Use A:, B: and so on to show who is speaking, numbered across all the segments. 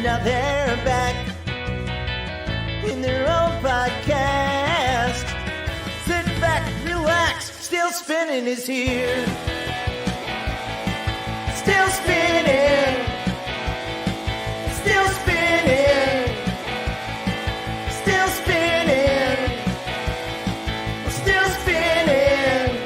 A: now they're back in their own podcast. Sit back, relax, Still Spinning is here. Still spinning, still spinning, still spinning, still spinning.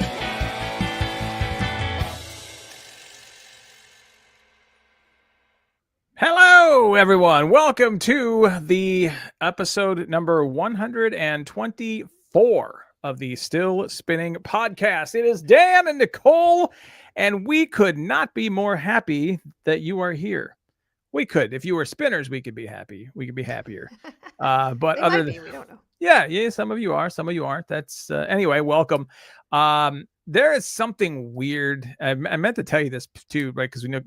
B: Hello, everyone. Welcome to the episode number 124 of the Still Spinning podcast. It is Dan and Nicole, and we could not be more happy that you are here. We could. If you were spinners, we could be happy. We could be happier. But
C: They
B: other
C: might
B: than
C: be, we don't know.
B: yeah, some of you are, some of you aren't. That's anyway, welcome. There is something weird. I meant to tell you this too, right? Because we know,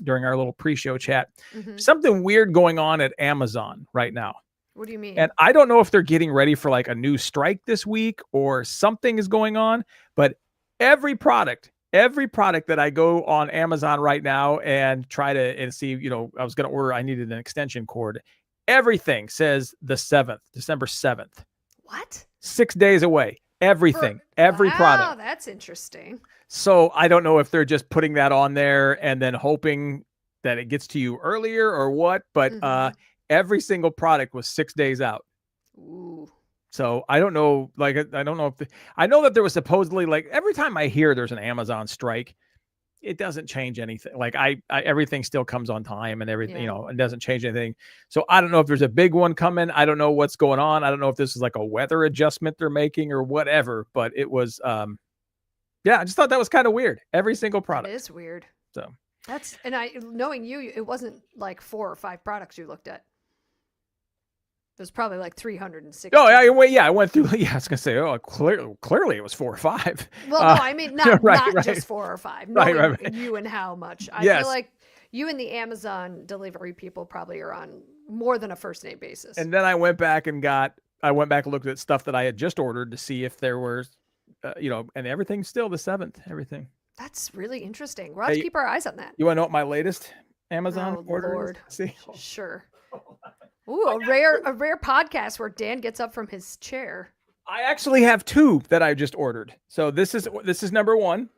B: during our little pre-show chat, something weird going on at Amazon right now.
C: What do you mean?
B: And I don't know if they're getting ready for like a new strike this week or something is going on, but every product that I go on Amazon right now and try to see, I was going to order, I needed an extension cord. Everything says the 7th, December 7th.
C: What?
B: 6 days away. Everything, every product.
C: Wow, that's interesting.
B: So I don't know if they're just putting that on there and then hoping that it gets to you earlier or what, but every single product was 6 days out.
C: Ooh.
B: So I don't know, like, I don't know if I know that there was supposedly, like, every time I hear there's an Amazon strike, it doesn't change anything. Like I everything still comes on time and everything, it doesn't change anything. So I don't know if there's a big one coming. I don't know what's going on. I don't know if this is like a weather adjustment they're making or whatever, but it was, I just thought that was kind of weird. Every single product.
C: It is weird.
B: So
C: knowing you, it wasn't like 4 or 5 products you looked at. It was probably like 360.
B: Oh, I went through. Yeah, I was gonna say, clearly it was 4 or 5.
C: Well, no, I mean not just 4 or 5. Knowing
B: Right.
C: you and how much. I
B: Yes.
C: feel like you and the Amazon delivery people probably are on more than a first name basis.
B: And then I went back and looked at stuff that I had just ordered to see if there were, and everything's still the 7th. Everything.
C: That's really interesting. We'll have to keep our eyes on that.
B: You want to know what my latest Amazon order
C: Lord.
B: is? See?
C: Sure. Ooh, a rare podcast where Dan gets up from his chair.
B: I actually have 2 that I just ordered. So this is number 1.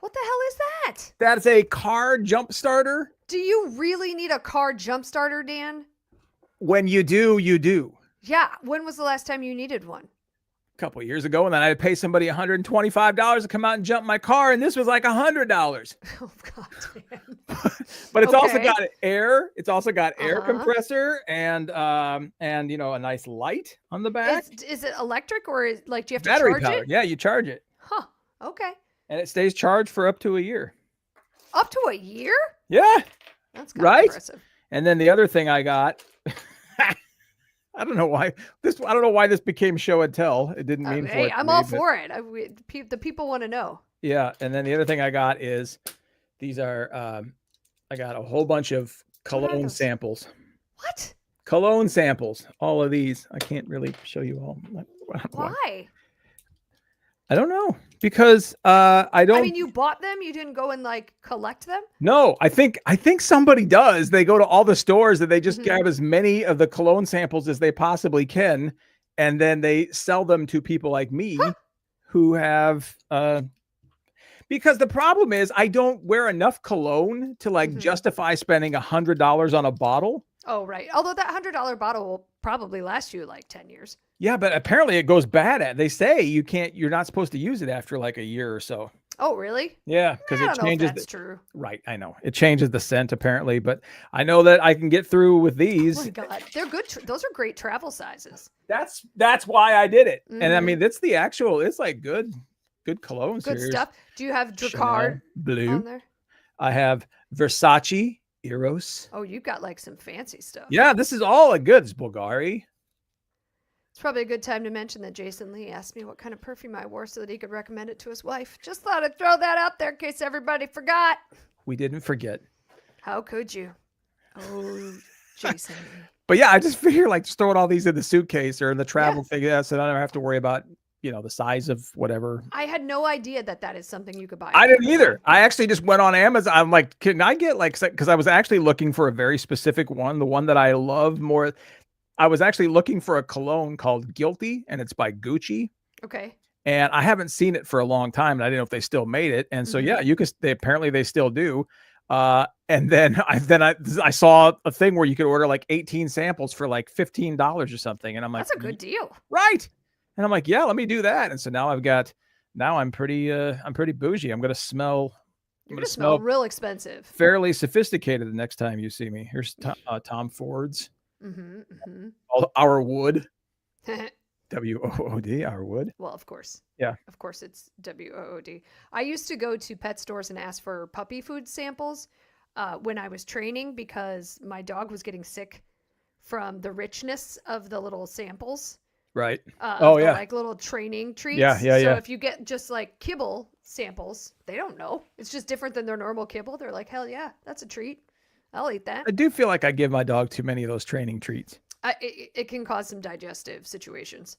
C: What the hell is that?
B: That's a car jump starter.
C: Do you really need a car jump starter, Dan?
B: When you do, you do.
C: Yeah. When was the last time you needed one?
B: Couple of years ago, and then I had to pay somebody $125 to come out and jump my car, and this was like $100.
C: Oh God, man.
B: But it's also got air. It's also got air compressor and a nice light on the back.
C: Is it electric or do you have to
B: battery
C: charge
B: powered?
C: it?
B: Yeah, you charge it.
C: Huh. Okay.
B: And it stays charged for up to a year.
C: Up to a year?
B: Yeah.
C: That's kind of impressive.
B: And then the other thing I got. I don't know why this became show and tell. It didn't mean for it.
C: Hey, I'm all for it. The people want to know.
B: Yeah, and then the other thing I got is these are I got a whole bunch of cologne samples.
C: What?
B: Cologne samples. All of these. I can't really show you all.
C: Why?
B: I don't know. Because I mean,
C: you bought them? You didn't go and collect them?
B: No, I think somebody does. They go to all the stores and they just grab as many of the cologne samples as they possibly can, and then they sell them to people like me who have because the problem is I don't wear enough cologne to justify spending $100 on a bottle.
C: Oh, right. Although that $100 bottle will probably last you 10 years.
B: Yeah, but apparently it goes bad. They say you're not supposed to use it after a year or so.
C: Oh, really?
B: Yeah, because it changes.
C: That's true.
B: Right, I know. It changes the scent apparently, but I know that I can get through with these.
C: Oh my God, they're good. Those are great travel sizes.
B: That's why I did it. And I mean, it's good cologne.
C: Good stuff. Do you have
B: Chanel
C: Drakkar
B: blue
C: on there?
B: I have Versace Eros.
C: Oh, you've got some fancy stuff.
B: Yeah, this is all a goods, Bulgari.
C: It's probably a good time to mention that Jason Lee asked me what kind of perfume I wore so that he could recommend it to his wife. Just thought I'd throw that out there in case everybody forgot.
B: We didn't forget.
C: How could you? Oh, Jason Lee.
B: But yeah, I just figure just throwing all these in the suitcase or in the travel thing, so I don't have to worry about the size of whatever.
C: I had no idea that is something you could buy.
B: I didn't either. I actually just went on Amazon. I'm like, can I get because I was actually looking for a very specific one, the one that I love more. I was actually looking for a cologne called Guilty, and it's by Gucci.
C: Okay.
B: And I haven't seen it for a long time, and I didn't know if they still made it. And so, yeah, you could. Apparently they still do. And then I saw a thing where you could order like 18 samples for like $15 or something, and I'm like,
C: that's a good deal,
B: right? And I'm like, yeah, let me do that. And so now I'm pretty bougie. I'm gonna smell.
C: You're gonna smell real expensiod,
B: fairly sophisticated the next time you see me. Here's Tom Ford's. Our Wood. WOOD, Our Wood.
C: Well, of course.
B: Yeah.
C: Of course it's WOOD. I used to go to pet stores and ask for puppy food samples when I was training because my dog was getting sick from the richness of the little samples.
B: Right.
C: Like little training treats.
B: Yeah.
C: So if you get just like kibble samples, they don't know. It's just different than their normal kibble. They're like, hell yeah, that's a treat. I'll eat that.
B: I do feel like I give my dog too many of those training treats.
C: It can cause some digestive situations.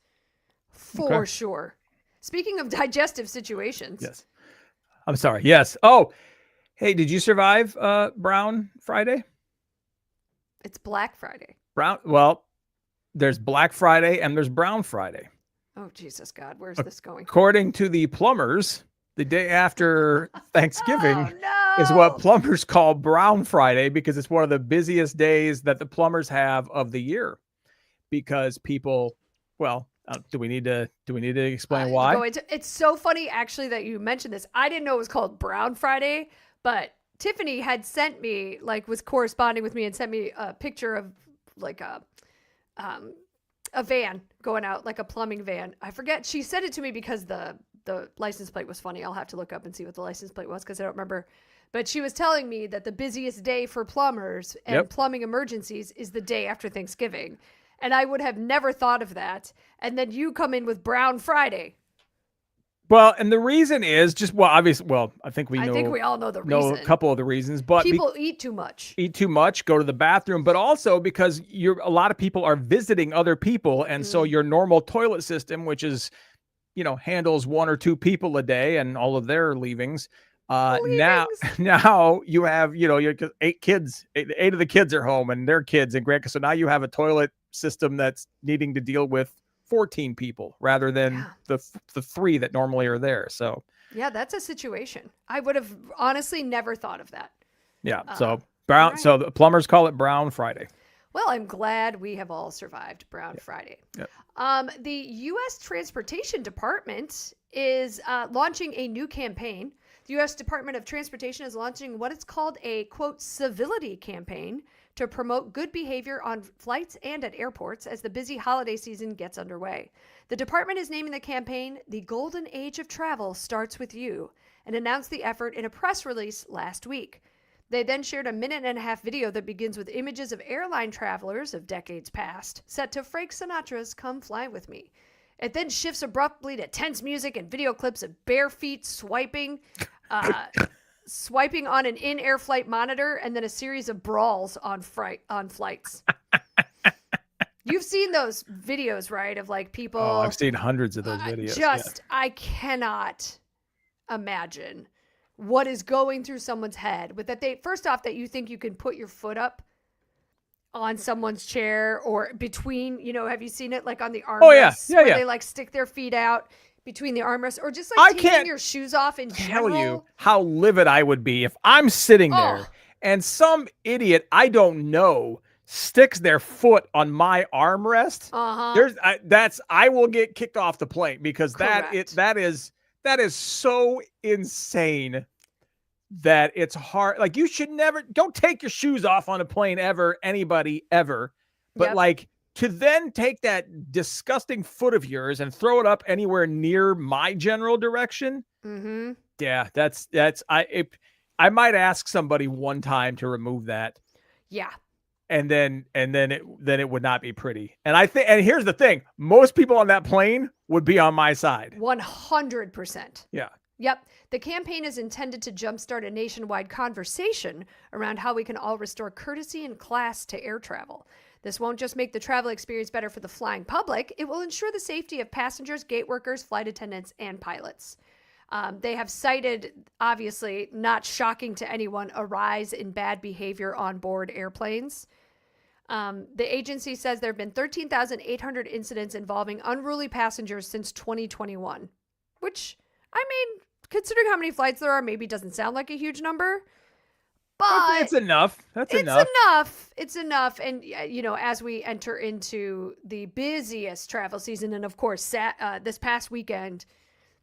C: For sure. Speaking of digestive situations.
B: Yes. I'm sorry. Yes. Oh, hey, did you survive Brown Friday?
C: It's Black Friday.
B: Well, there's Black Friday and there's Brown Friday.
C: Oh, Jesus God. Where's this going?
B: According to the plumbers, the day after Thanksgiving
C: no!
B: is what plumbers call Brown Friday because it's one of the busiest days that the plumbers have of the year. Because people, do we need to explain why?
C: It's so funny actually that you mentioned this. I didn't know it was called Brown Friday, but Tiffany had sent me, was corresponding with me and sent me a picture of a van going out, like a plumbing van. I forget. She sent it to me because the license plate was funny. I'll have to look up and see what the license plate was because I don't remember. But she was telling me that the busiest day for plumbers and plumbing emergencies is the day after Thanksgiving. And I would have never thought of that. And then you come in with Brown Friday.
B: Well, and the reason is just, obviously, I think we
C: all know the reason.
B: Know a couple of the reasons, but
C: people eat too much.
B: Go to the bathroom, but also because a lot of people are visiting other people. And so your normal toilet system, which is, handles 1 or 2 people a day and all of their leavings. Now you have, your 8 kids, 8 of the kids are home and their kids and grandkids. So now you have a toilet system that's needing to deal with 14 people rather than the 3 that normally are there. So
C: yeah, that's a situation. I would have honestly never thought of that.
B: Yeah. So Brown. Right. So the plumbers call it Brown Friday.
C: Well, I'm glad we have all survived Brown Friday.
B: Yep.
C: The U.S. Transportation Department is launching a new campaign. The U.S. Department of Transportation is launching what it's called a, quote, civility campaign to promote good behavior on flights and at airports as the busy holiday season gets underway. The department is naming the campaign The Golden Age of Travel Starts With You and announced the effort in a press release last week. They then shared a 1.5-minute video that begins with images of airline travelers of decades past set to Frank Sinatra's Come Fly With Me. It then shifts abruptly to tense music and video clips of bare feet swiping on an in-air flight monitor, and then a series of brawls on flights. You've seen those videos, right? Of people.
B: Oh, I've seen hundreds of those videos.
C: I cannot imagine what is going through someone's head with that. First off, that you think you can put your foot up on someone's chair or between, have you seen it on the armrest?
B: Oh, yeah. Yeah.
C: They stick their feet out between the armrests, or just taking your shoes off in general.
B: Tell you how livid I would be if I'm sitting there and some idiot I don't know sticks their foot on my armrest. I will get kicked off the plane because that is so insane that it's hard. You should don't take your shoes off on a plane ever, anybody ever. But to then take that disgusting foot of yours and throw it up anywhere near my general direction.
C: Mm-hmm.
B: Yeah, I might ask somebody one time to remove that.
C: Yeah.
B: And then it would not be pretty. And and here's the thing, most people on that plane would be on my side.
C: 100%.
B: Yeah.
C: Yep. The campaign is intended to jumpstart a nationwide conversation around how we can all restore courtesy and class to air travel. This won't just make the travel experience better for the flying public, it will ensure the safety of passengers, gate workers, flight attendants, and pilots. They have cited, obviously, not shocking to anyone, a rise in bad behavior on board airplanes. The agency says there have been 13,800 incidents involving unruly passengers since 2021, which, I mean, considering how many flights there are, maybe doesn't sound like a huge number. But
B: it's enough.
C: It's enough. And, you know, as we enter into the busiest travel season, and of course, this past weekend,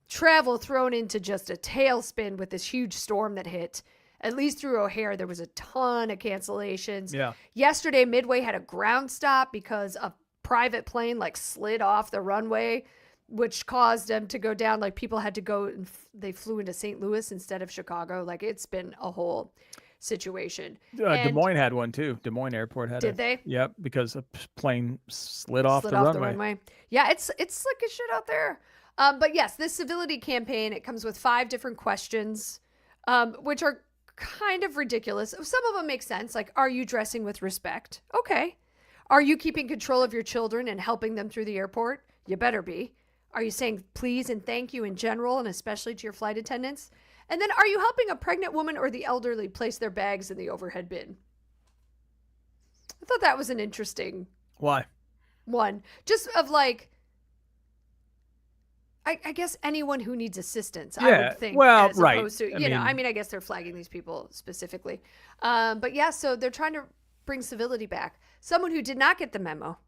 C: travel thrown into just a tailspin with this huge storm that hit. At least through O'Hare, there was a ton of cancellations.
B: Yeah.
C: Yesterday, Midway had a ground stop because a private plane slid off the runway, which caused them to go down. People had to go and they flew into St. Louis instead of Chicago. It's been a whole situation.
B: Des Moines had one too. Des Moines Airport had
C: Did they?
B: Yep, because a plane slid off the runway.
C: Yeah, it's slick as shit out there. But yes, this civility campaign, it comes with 5 different questions, which are kind of ridiculous. Some of them make sense. Are you dressing with respect? Okay. Are you keeping control of your children and helping them through the airport? You better be. Are you saying please and thank you in general and especially to your flight attendants? And then are you helping a pregnant woman or the elderly place their bags in the overhead bin? I thought that was an interesting
B: Why?
C: one. Just of I guess anyone who needs assistance, I would think.
B: Well,
C: as
B: right.
C: opposed to, I mean, I guess they're flagging these people specifically. But yeah, so they're trying to bring civility back. Someone who did not get the memo.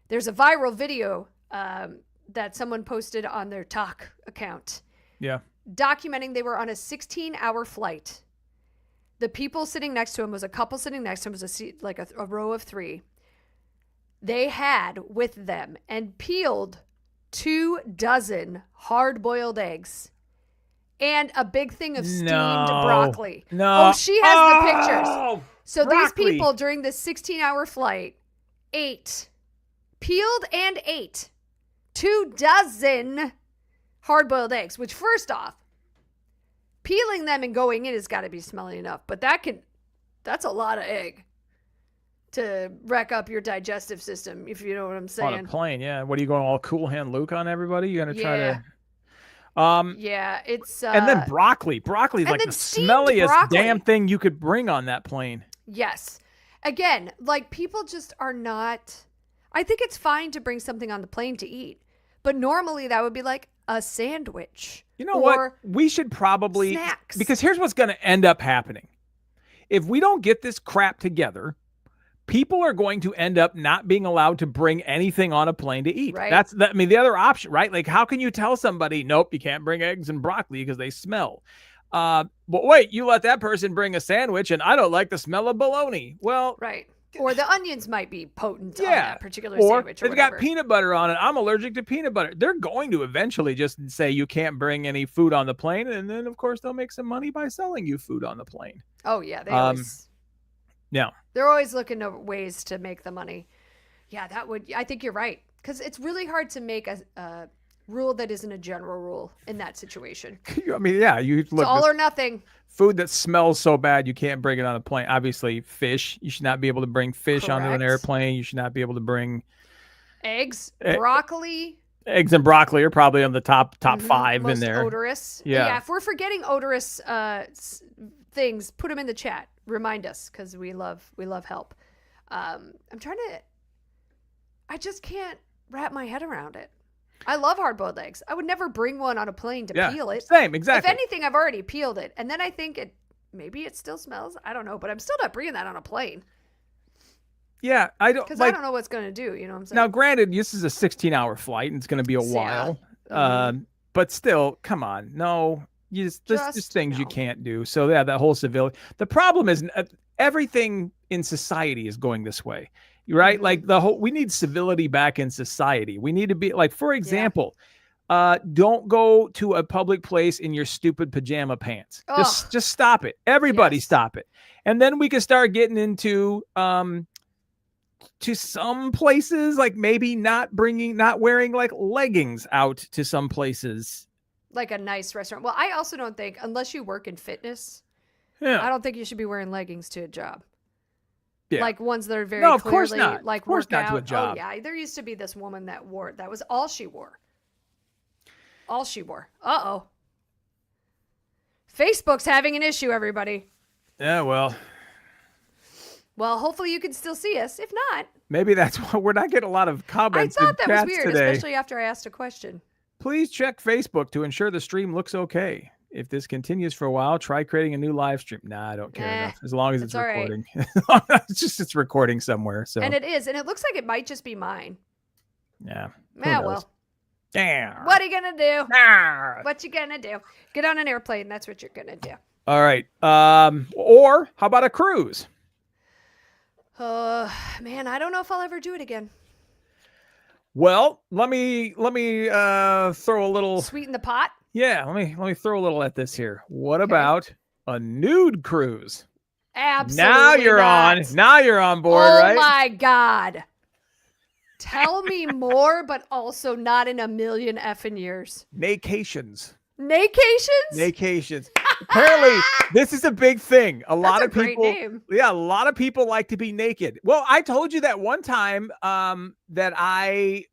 C: There's a viral video that someone posted on their Talk account.
B: Yeah.
C: Documenting they were on a 16-hour flight. The people sitting next to him was a couple sitting next to him was a seat, a row of 3. They had with them and peeled 24 hard-boiled eggs and a big thing of steamed broccoli.
B: No.
C: Oh, she has the pictures. So
B: broccoli.
C: These people during this 16-hour flight peeled and ate 24 hard-boiled eggs, which first off, peeling them and going in has got to be smelly enough, but that's a lot of egg to wreck up your digestive system, if you know what I'm saying.
B: On a plane, yeah. What are you going all Cool Hand Luke on everybody? You're going to try to...
C: yeah, it's...
B: and then broccoli. Broccoli is the smelliest damn thing you could bring on that plane.
C: Yes. Again, people just are not... I think it's fine to bring something on the plane to eat, but normally that would be a sandwich.
B: You know what? We should probably...
C: Snacks.
B: Because here's what's going to end up happening. If we don't get this crap together... people are going to end up not being allowed to bring anything on a plane to eat.
C: Right.
B: That's the other option, right? How can you tell somebody, nope, you can't bring eggs and broccoli because they smell. But wait, you let that person bring a sandwich and I don't like the smell of bologna. Well,
C: right. Or the onions might be potent on that particular sandwich. Or
B: it's got peanut butter on it. I'm allergic to peanut butter. They're going to eventually just say you can't bring any food on the plane. And then, of course, they'll make some money by selling you food on the plane.
C: Oh, yeah. They always...
B: Yeah.
C: They're always looking for ways to make the money. Yeah, I think you're right. Because it's really hard to make a rule that isn't a general rule in that situation.
B: I mean, yeah.
C: It's all or nothing.
B: Food that smells so bad you can't bring it on a plane. Obviously, fish. You should not be able to bring fish onto an airplane. You should not be able to bring...
C: eggs, broccoli.
B: Eggs and broccoli are probably on the top 5
C: most
B: in there.
C: Odorous.
B: Yeah.
C: If we're forgetting odorous things, put them in the chat. Remind us, because we love help. I just can't wrap my head around it. I love hard-boiled eggs. I would never bring one on a plane to peel it.
B: Same, exactly.
C: If anything, I've already peeled it, and then I think maybe it still smells. I don't know, but I'm still not bringing that on a plane.
B: Yeah, I don't,
C: because I don't know what's going to do. You know what I'm saying?
B: Now, granted, this is a 16-hour flight, and it's going to be a while. But still, come on, no. There's just things you can't do. So yeah, that whole civility. The problem is everything in society is going this way, right? We need civility back in society. We need to be for example, don't go to a public place in your stupid pajama pants. Just stop it. Everybody stop it. And then we can start getting into to some places, maybe not wearing leggings out to some places.
C: Like a nice restaurant. Well, I also don't think, unless you work in fitness, I don't think you should be wearing leggings to a job.
B: Yeah.
C: Like ones that are very
B: No, of
C: clearly
B: course not.
C: like
B: Of course
C: work
B: not to a
C: out.
B: job.
C: Oh yeah, there used to be this woman that was all she wore. All she wore. Uh-oh. Facebook's having an issue, everybody.
B: Yeah, well,
C: Well, hopefully you can still see us. If not,
B: maybe that's why we're not getting a lot of
C: I
B: comments
C: thought
B: and
C: that was
B: chats
C: weird,
B: today.
C: especially after I asked a question.
B: Please check Facebook to ensure the stream looks okay. If this continues for a while, try creating a new live stream. Nah, I don't care enough. As long as it's
C: all right.
B: recording. It's recording somewhere. So
C: And it is, and it looks like it might just be mine.
B: yeah.
C: Yeah, well.
B: Damn.
C: What are you gonna do?
B: Ah.
C: What you gonna do? Get on an airplane. That's what you're gonna do.
B: All right. Or how about a cruise?
C: Man, I don't know if I'll ever do it again.
B: Well, let me throw a little.
C: Sweeten the pot.
B: Yeah, let me throw a little at this here. What about a nude cruise?
C: Absolutely.
B: Now you're on board, right?
C: Oh my God. Tell me more, but also not in a million effing years.
B: Vacations.
C: Naycations?
B: Apparently, this is a big thing. A lot of
C: great
B: people,
C: name.
B: yeah, a lot of people like to be naked. Well, I told you that one time that I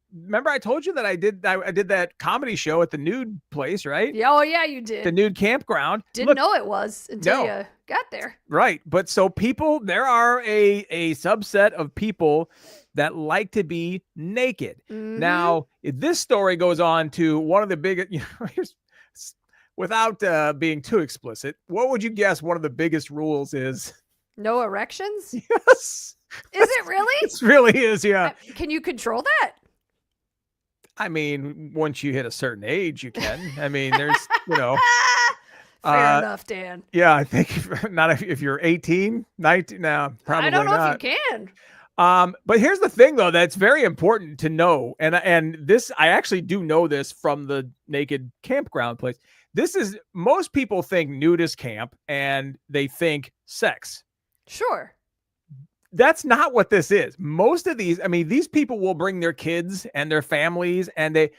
B: told you that I did that comedy show at the nude place, right?
C: Yeah, oh yeah, you did.
B: The nude campground.
C: Didn't know it was until
B: No.
C: you got there.
B: Right. But so there are a subset of people that like to be naked.
C: Mhm.
B: Now, this story goes on to one of the biggest, without being too explicit, what would you guess one of the biggest rules is?
C: No erections?
B: Yes.
C: Is it really?
B: It really is, yeah.
C: Can you control that?
B: I mean, once you hit a certain age, you can. I mean, there's,
C: Fair enough, Dan.
B: Yeah, I think if you're 18, 19, no, probably
C: I don't know
B: not.
C: if you can.
B: But here's the thing, though, that's very important to know. And this, I actually do know this from the naked campground place. Most people think nudist camp and they think sex.
C: Sure.
B: That's not what this is. Most of these people will bring their kids and their families, and the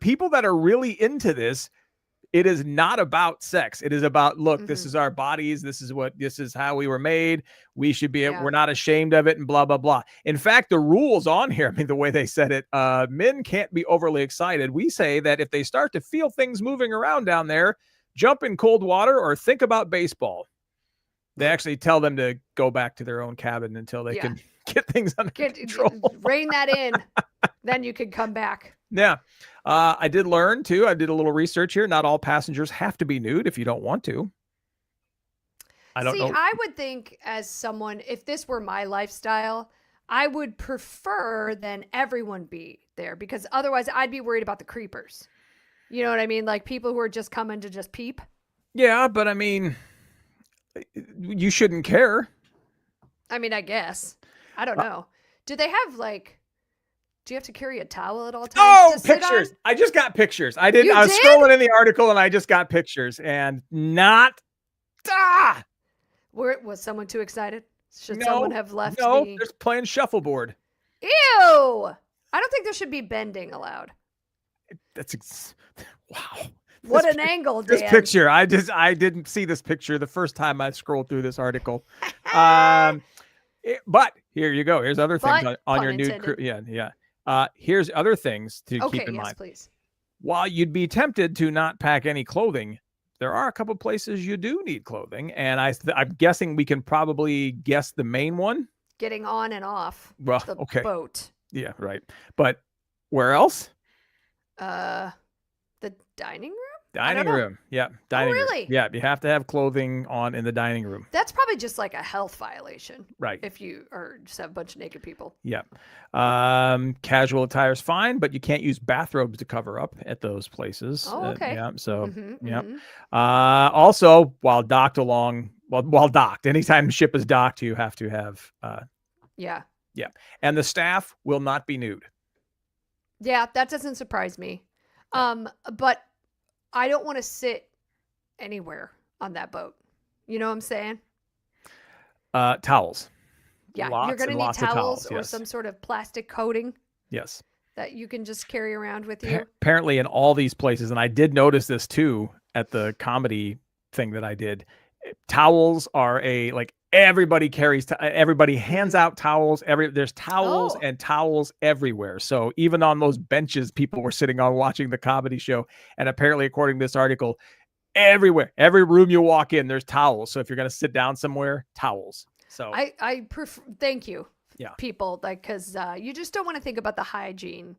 B: people that are really into this, it is not about sex. It is about, look, this is our bodies. This is how we were made. We should be, we're not ashamed of it, and blah, blah, blah. In fact, the rules on here, I mean, the way they said it, men can't be overly excited. We say that if they start to feel things moving around down there, jump in cold water or think about baseball. They actually tell them to go back to their own cabin until they can get things under control.
C: Rein that in. Then you can come back.
B: Yeah. I did learn too. I did a little research here. Not all passengers have to be nude if you don't want to. I don't know.
C: I would think as someone, if this were my lifestyle, I would prefer then everyone be there, because otherwise I'd be worried about the creepers. You know what I mean? Like people who are just coming to just peep.
B: Yeah, but I mean, you shouldn't care.
C: I mean, I guess. I don't know. Do they have do you have to carry a towel at all times?
B: Oh, pictures. I just got pictures. I was scrolling in the article and I just got pictures, and
C: Was someone too excited? Should someone have left
B: No, they're playing shuffleboard.
C: Ew. I don't think there should be bending allowed.
B: Wow.
C: What an angle, Dan.
B: This picture, I didn't see this picture the first time I scrolled through this article. But here you go. Here's other things on your nude crew. Yeah. Here's other things to keep in mind.
C: Please.
B: While you'd be tempted to not pack any clothing, there are a couple places you do need clothing, and I'm guessing we can probably guess the main one.
C: Getting on and off
B: the
C: boat.
B: Yeah, right. But where else?
C: The dining room?
B: Dining room. Yeah. Dining room.
C: Really?
B: Yeah. You have to have clothing on in the dining room.
C: That's probably just like a health violation.
B: Right.
C: If you just have a bunch of naked people.
B: Yeah. Casual attire is fine, but you can't use bathrobes to cover up at those places.
C: Oh, okay.
B: Yeah. So, also, while docked, anytime the ship is docked, you have to have.
C: Yeah.
B: And the staff will not be nude.
C: Yeah. That doesn't surprise me. But I don't want to sit anywhere on that boat. You know what I'm saying?
B: Towels.
C: Yeah,
B: Lots
C: you're going to
B: and
C: need
B: lots of
C: towels or
B: yes.
C: some sort of plastic coating.
B: Yes.
C: That you can just carry around with you.
B: Apparently in all these places, and I did notice this too at the comedy thing that I did, towels are everybody carries, everybody hands out towels. There's towels
C: Oh.
B: and towels everywhere. So even on those benches people were sitting on watching the comedy show, and apparently according to this article, everywhere, every room you walk in, there's towels. So if you're going to sit down somewhere, towels. So
C: I prefer, thank you.
B: Yeah.
C: People, like, because you just don't want to think about the hygiene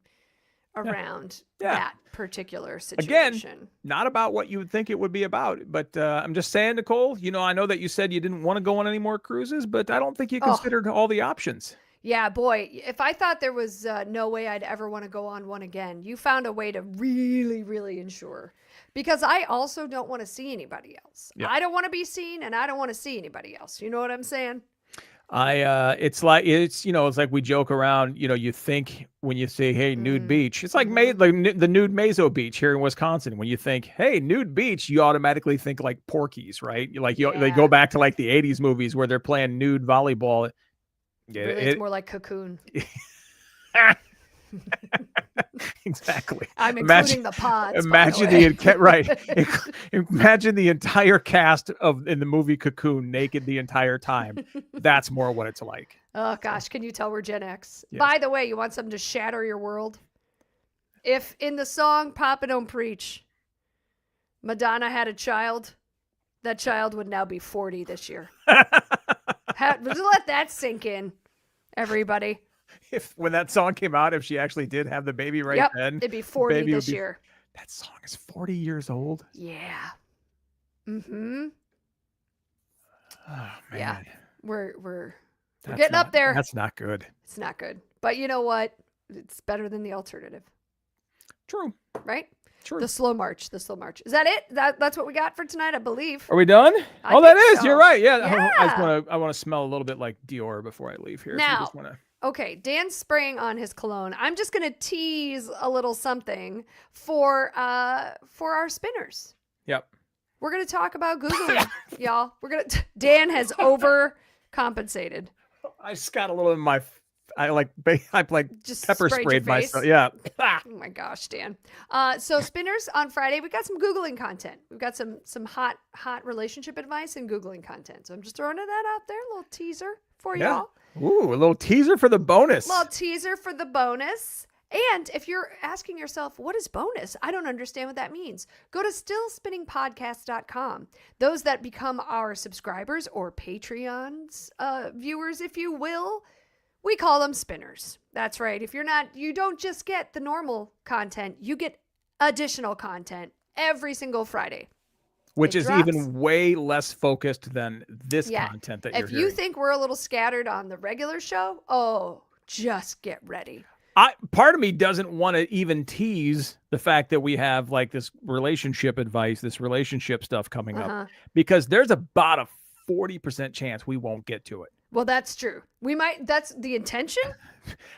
C: around that particular situation.
B: Again, not about what you would think it would be about, but I'm just saying, Nicole, I know that you said you didn't want to go on any more cruises, but I don't think you considered all the options.
C: Yeah, boy, if I thought there was no way I'd ever want to go on one again, you found a way to really, really ensure. Because I also don't want to see anybody else.
B: Yeah.
C: I don't want to be seen, and I don't want to see anybody else. You know what I'm saying?
B: It's like we joke around, you think when you say, hey, nude beach, it's like the nude Meso beach here in Wisconsin. When you think, hey, nude beach, you automatically think like Porky's, right? They go back to like the 80s movies where they're playing nude volleyball.
C: Yeah, really, it's more like Cocoon.
B: Exactly.
C: I'm including the pods.
B: Imagine imagine the entire cast in the movie Cocoon naked the entire time. That's more what it's like.
C: Oh gosh, can you tell we're Gen X?
B: Yes.
C: By the way, you want something to shatter your world? If in the song "Papa Don't Preach," Madonna had a child, that child would now be 40 this year. Let that sink in, everybody.
B: When that song came out, if she actually did have the baby then,
C: it'd be 40 this year.
B: That song is 40 years old.
C: Yeah. Mm-hmm.
B: Oh man.
C: Yeah. We're getting up there.
B: That's not good.
C: It's not good. But you know what? It's better than the alternative.
B: True.
C: Right?
B: True.
C: The slow march. Is that it? That's what we got for tonight, I believe.
B: Are we done?
C: I
B: that
C: think
B: is.
C: so.
B: You're right. Yeah.
C: Yeah.
B: I want to smell a little bit like Dior before I leave here.
C: Now,
B: so
C: okay, Dan's spraying on his cologne. I'm just going to tease a little something for our spinners.
B: Yep.
C: We're going to talk about Googling, y'all. Dan has overcompensated.
B: I just got a little in my. I
C: Just
B: pepper
C: sprayed
B: sprayed
C: your face?
B: myself. Yeah.
C: Oh my gosh, Dan. So spinners on Friday, we got some Googling content. We've got some hot relationship advice and Googling content. So I'm just throwing that out there, a little teaser for y'all.
B: Ooh, a little teaser for the bonus.
C: Little teaser for the bonus. And if you're asking yourself, what is bonus? I don't understand what that means. Go to stillspinningpodcast.com. Those that become our subscribers or Patreons viewers, if you will, we call them spinners. That's right. If you don't just get the normal content, you get additional content every single Friday.
B: Which is even way less focused than this content that you're
C: hearing. If you think we're a little scattered on the regular show, just get ready.
B: Part of me doesn't want to even tease the fact that we have like this relationship advice, this relationship stuff coming up, because there's about a 40% chance we won't get to it.
C: Well, that's true. We might. That's the intention.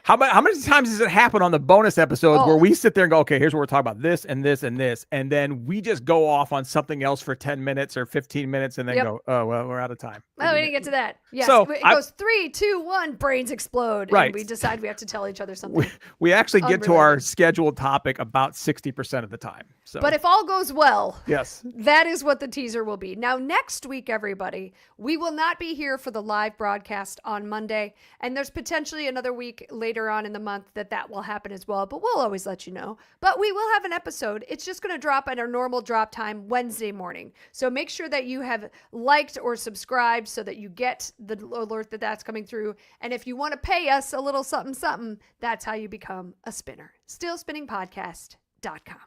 B: How many times does it happen on the bonus episodes where we sit there and go, okay, here's what we're talking about, this and this and this, and then we just go off on something else for 10 minutes or 15 minutes and then go, oh, well, we're out of time.
C: Oh, we didn't get to that. Yes.
B: So
C: it goes 3, 2, 1, brains explode.
B: Right.
C: And we decide we have to tell each other something.
B: We actually get to our scheduled topic about 60% of the time. So.
C: But if all goes well,
B: yes,
C: that is what the teaser will be. Now, next week, everybody, we will not be here for the live broadcast on Monday. And there's potentially another week later on in the month that will happen as well. But we'll always let you know. But we will have an episode. It's just going to drop at our normal drop time Wednesday morning. So make sure that you have liked or subscribed so that you get the alert that that's coming through. And if you want to pay us a little something, something, that's how you become a spinner. Stillspinningpodcast.com.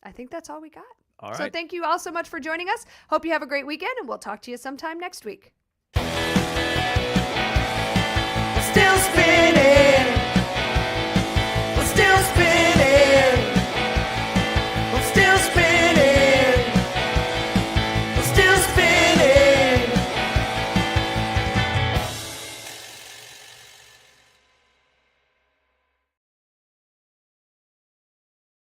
C: I think that's all we got.
B: All right.
C: So thank you all so much for joining us. Hope you have a great weekend, and we'll talk to you sometime next week.
A: Still spinning.